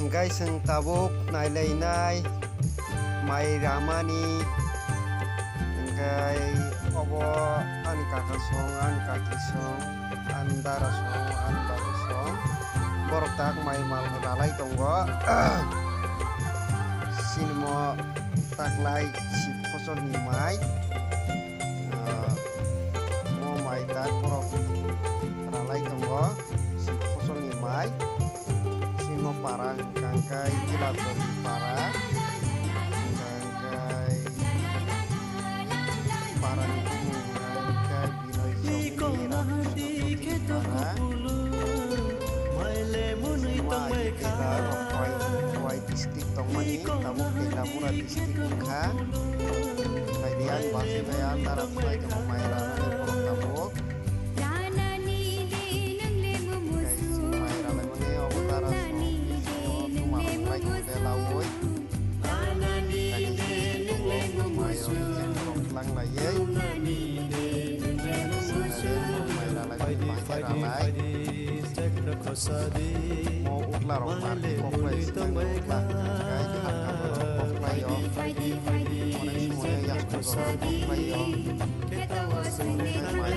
hinggai seng tabuk nailainai mai ramani hinggai obo ani kakak song ani kaki song ani dara song ani babu song borok tak mai mal ralai tonggo sinmo taklai si फसल ni mai mo mai tak borok ralai tonggo si फसल ni mai sinmo parang kangkai jilaton para kangkai parang kangkai binoi distik tong mani tamu kita murah distik ka kaidian basi bayan darah mulai ke pemairan ni porok tabuk mau uklar uklar koplay uklar kay koplay yo mana semuanya yang koplay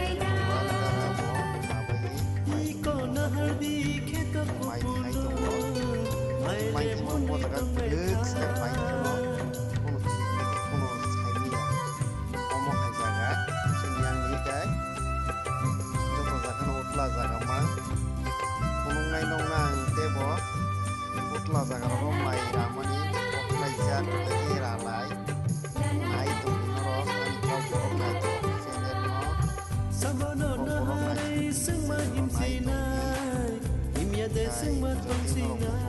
yo mai mau buat agak belut setiap mai kuno saya omong aja senian ni kay jodoh zakan uklar zakama ngai nong nang tebo utla jagar ro mai ramani oklai jan agi ralai nai to noro ani kau borok nai to sender no samono nai sing ma him sinai imya de sing ma tong sinai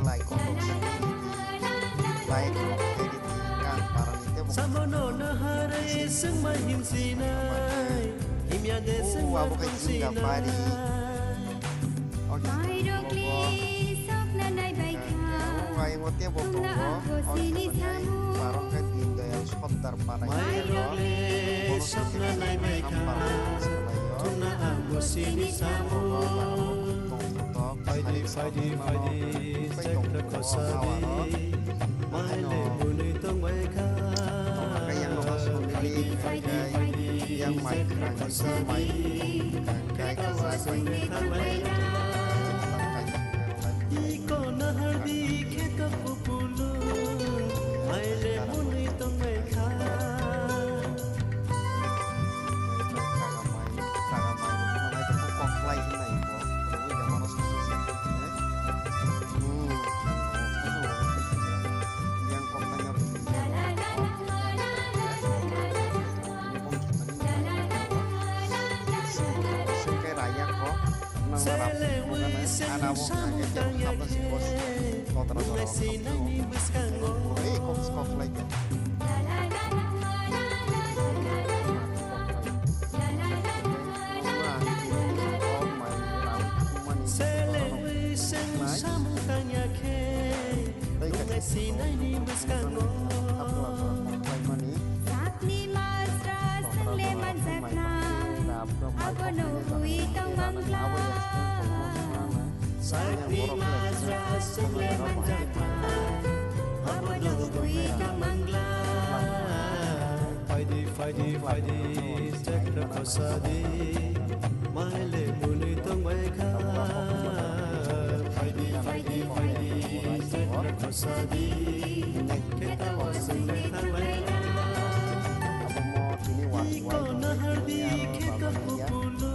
like samono nahare sing ma him sinai imya de sing ma tong sinai ngai ngotie botongo parong ka dinda yang sebentar panai sapna nai baika tuna aku sini samu faidi cek the kosadi maile buni tong baika yang mai kerang semai kai kasai kai iko nahardi kheta pupulu maile muni tong mai kha Faidi cek the kosadi maile buni tong baika Faidi cek the kosadi kita wasung lekan baika iko nahardi kita pupulu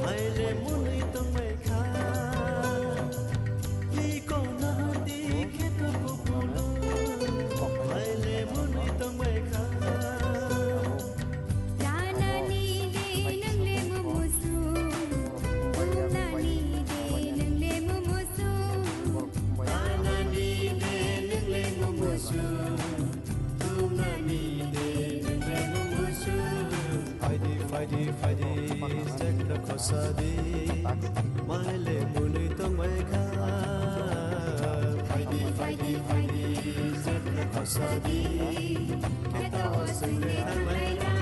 maile buni tong baika iko nahardi kita pupulu maile buni tong baika Faidi cek the kosadi maile buni tong baika Faidi cek the kosadi kita wasung lekan baika